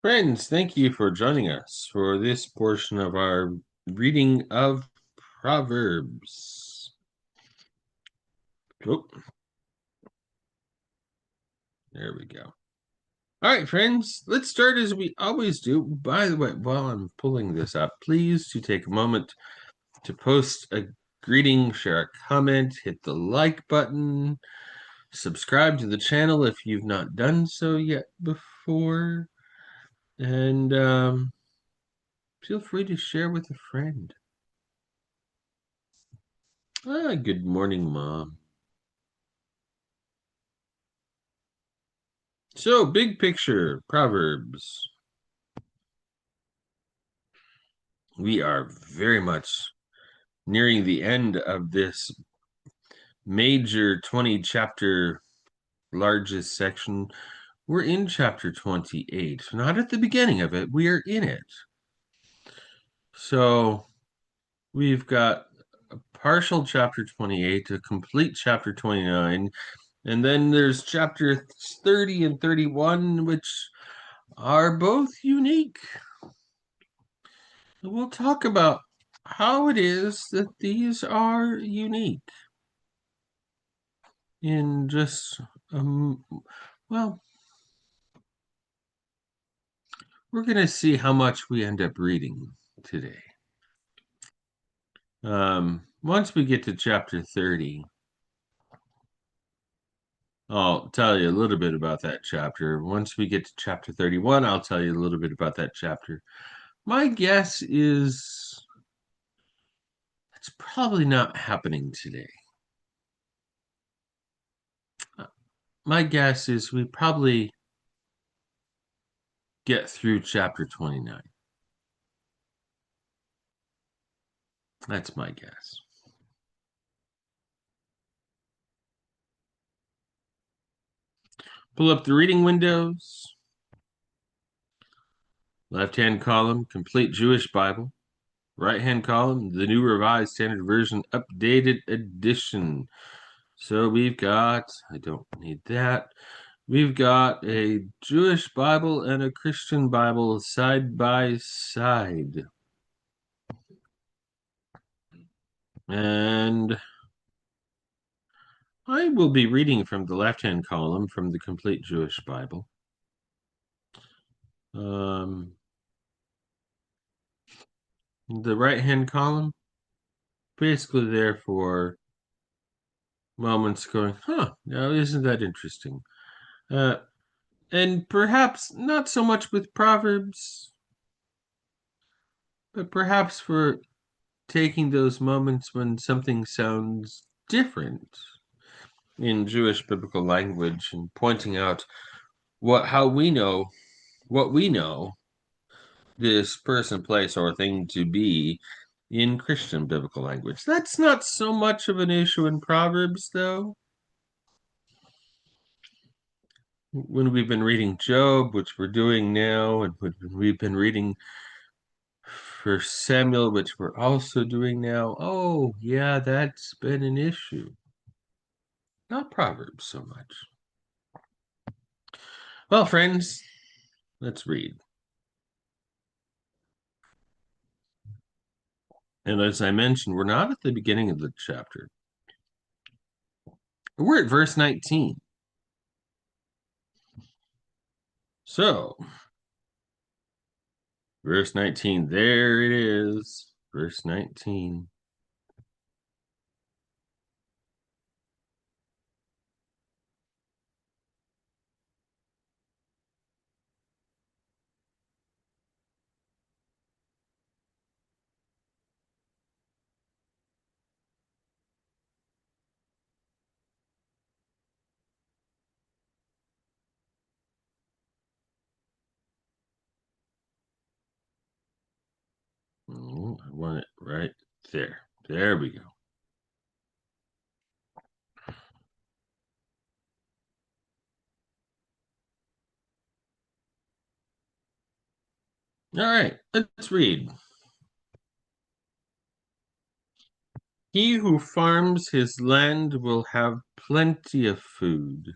Friends, thank you for joining us for this portion of our reading of Proverbs. Oh, there we go. All right, friends, let's start as we always do. By the way, while I'm pulling this up, please to take a moment to post a greeting, share a comment, hit the like button, subscribe to the channel if you've not done so yet before, and feel free to share with a friend. Good morning, Mom. So, big picture, Proverbs. We are very much nearing the end of this major 20 chapter largest section. We're in chapter 28, not at the beginning of it, we are in it. So, we've got a partial chapter 28, a complete chapter 29, and then there's chapter 30 and 31, which are both unique. We'll talk about how it is that these are unique in just, well, we're going to see how much we end up reading today. Once we get to chapter 30, I'll tell you a little bit about that chapter. Once we get to chapter 31, I'll tell you a little bit about that chapter. My guess is it's probably not happening today. My guess is we probably get through chapter 29. That's my guess. Pull up the reading windows. Left-hand column, Complete Jewish Bible. Right-hand column, the New Revised Standard Version Updated Edition. So we've got, I don't need that. We've got a Jewish Bible and a Christian Bible side by side. And I will be reading from the left-hand column from the Complete Jewish Bible. The right-hand column, basically there for moments going, now isn't that interesting? And perhaps not so much with Proverbs, but perhaps for taking those moments when something sounds different in Jewish biblical language and pointing out how we know what we know this person, place, or thing to be in Christian biblical language. That's not so much of an issue in Proverbs, though. When we've been reading Job, which we're doing now, and when we've been reading for Samuel, which we're also doing now, oh, yeah, that's been an issue. Not Proverbs so much. Well, friends, let's read. And as I mentioned, we're not at the beginning of the chapter. We're at verse 19. So, verse 19, there it is. Verse 19. Oh, I want it right there. There we go. All right, let's read. He who farms his land will have plenty of food.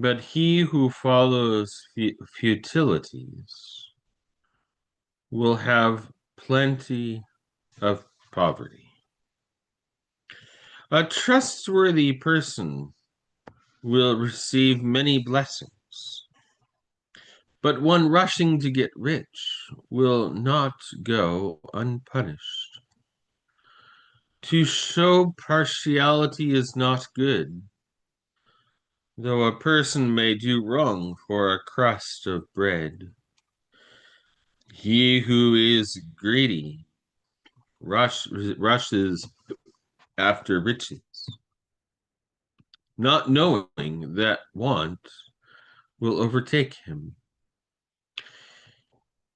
but he who follows futilities will have plenty of poverty. A trustworthy person will receive many blessings, but one rushing to get rich will not go unpunished. To show partiality is not good, though a person may do wrong for a crust of bread. He who is greedy rushes after riches, not knowing that want will overtake him.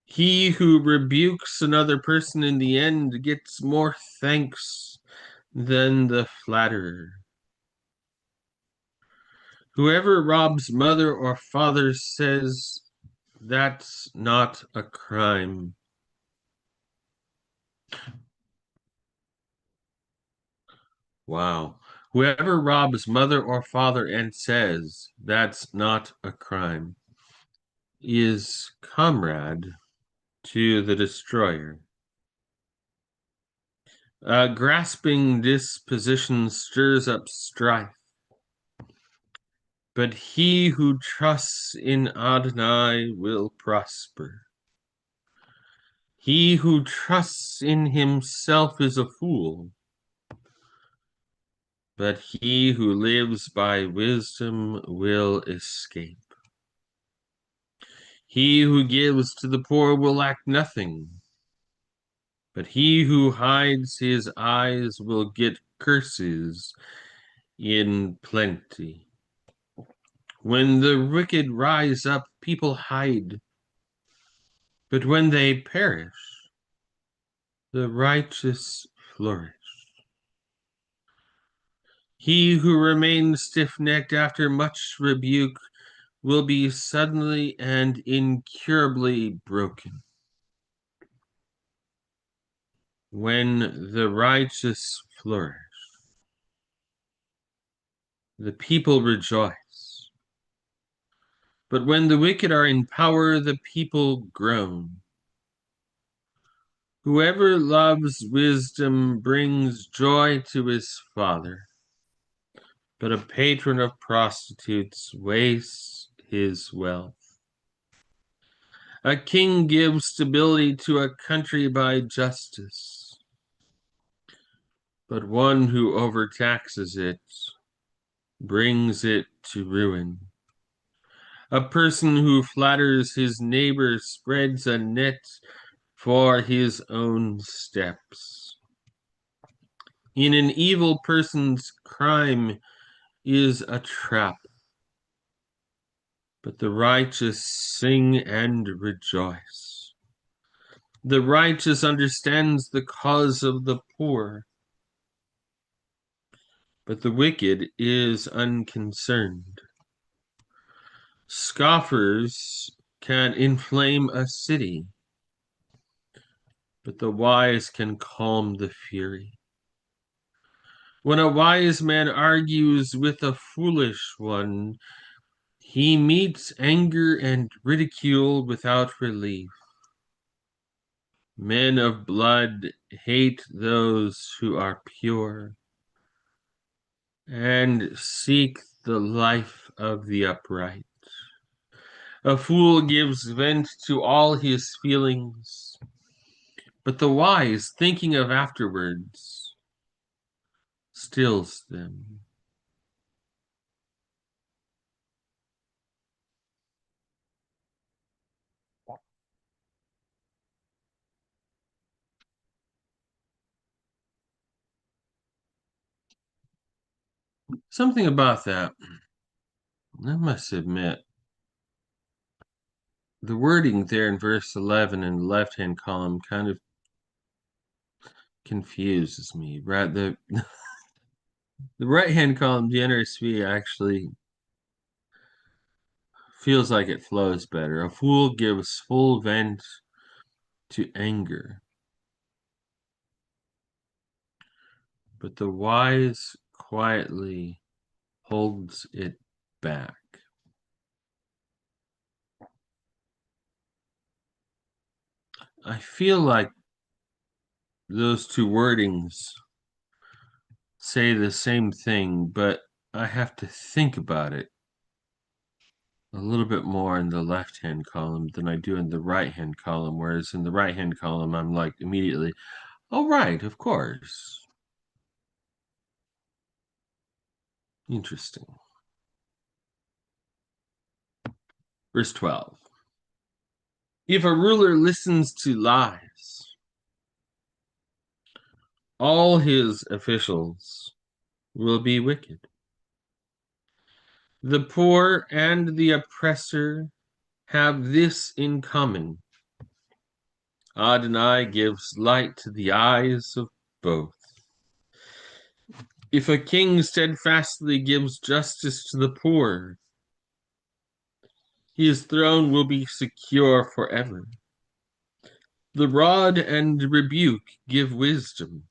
He who rebukes another person in the end gets more thanks than the flatterer. Whoever robs mother or father says that's not a crime. Wow. Whoever robs mother or father and says that's not a crime is comrade to the destroyer. A grasping disposition stirs up strife, but he who trusts in Adonai will prosper. He who trusts in himself is a fool, but he who lives by wisdom will escape. He who gives to the poor will lack nothing, but he who hides his eyes will get curses in plenty. When the wicked rise up, people hide, but when they perish, the righteous flourish. He who remains stiff-necked after much rebuke will be suddenly and incurably broken. When the righteous flourish, the people rejoice. But when the wicked are in power, the people groan. Whoever loves wisdom brings joy to his father, but a patron of prostitutes wastes his wealth. A king gives stability to a country by justice, but one who overtaxes it brings it to ruin. A person who flatters his neighbor spreads a net for his own steps. In an evil person's crime is a trap, but the righteous sing and rejoice. The righteous understands the cause of the poor, but the wicked is unconcerned. Scoffers can inflame a city, but the wise can calm the fury. When a wise man argues with a foolish one, he meets anger and ridicule without relief. Men of blood hate those who are pure and seek the life of the upright. A fool gives vent to all his feelings, but the wise, thinking of afterwards, stills them. Something about that, I must admit, the wording there in verse 11 in the left-hand column kind of confuses me. Rather, the right-hand column, generously, actually feels like it flows better. A fool gives full vent to anger, but the wise quietly holds it back. I feel like those two wordings say the same thing, but I have to think about it a little bit more in the left-hand column than I do in the right-hand column, whereas in the right-hand column, I'm like immediately, oh, right, of course. Interesting. Verse 12. If a ruler listens to lies, all his officials will be wicked. The poor and the oppressor have this in common. Adonai gives light to the eyes of both. If a king steadfastly gives justice to the poor, his throne will be secure forever. The rod and rebuke give wisdom,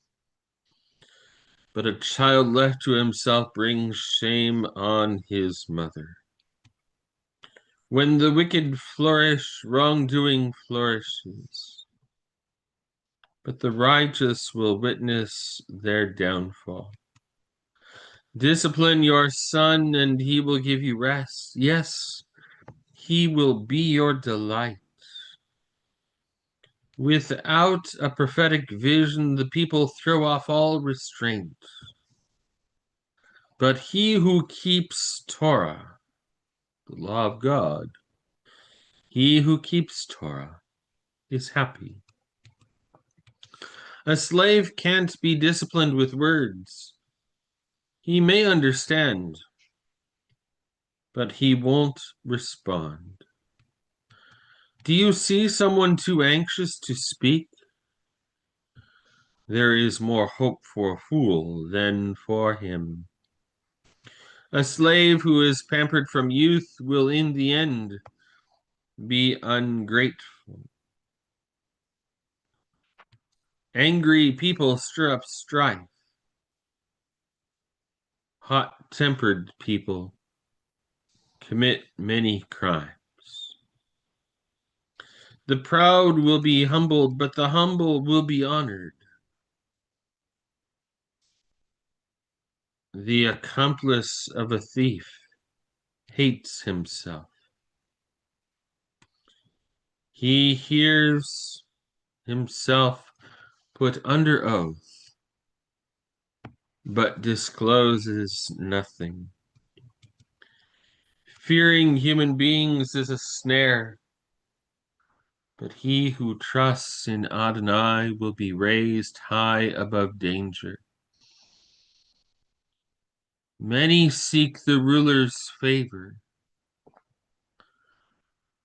but a child left to himself brings shame on his mother. When the wicked flourish, wrongdoing flourishes, but the righteous will witness their downfall. Discipline your son, and he will give you rest. Yes, he will be your delight. Without a prophetic vision, the people throw off all restraint. But he who keeps Torah, the law of God, he who keeps Torah is happy. A slave can't be disciplined with words. He may understand, but he won't respond. Do you see someone too anxious to speak? There is more hope for a fool than for him. A slave who is pampered from youth will in the end be ungrateful. Angry people stir up strife. Hot-tempered people commit many crimes. The proud will be humbled, but the humble will be honored. The accomplice of a thief hates himself. He hears himself put under oath, but discloses nothing. Fearing human beings is a snare, but he who trusts in Adonai will be raised high above danger. Many seek the ruler's favor,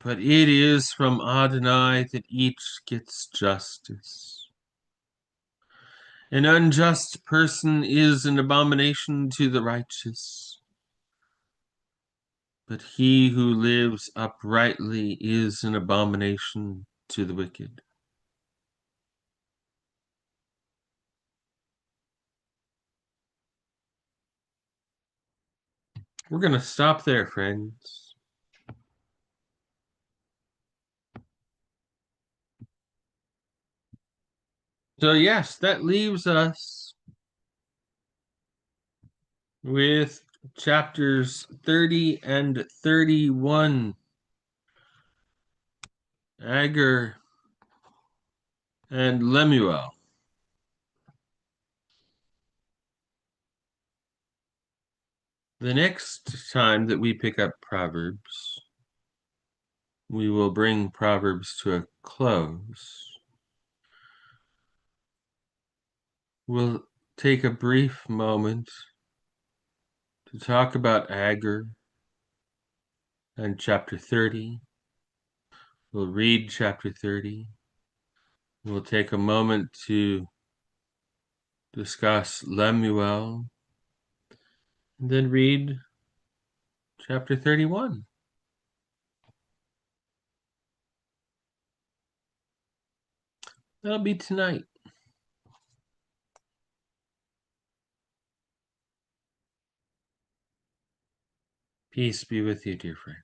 but it is from Adonai that each gets justice. An unjust person is an abomination to the righteous, but he who lives uprightly is an abomination to the wicked. We're going to stop there, friends. So yes, that leaves us with chapters 30 and 31. Agur and Lemuel. The next time that we pick up Proverbs, we will bring Proverbs to a close. We'll take a brief moment to talk about Agur and chapter 30. We'll read chapter 30. We'll take a moment to discuss Lemuel, and then read chapter 31. That'll be tonight. Peace be with you, dear friend.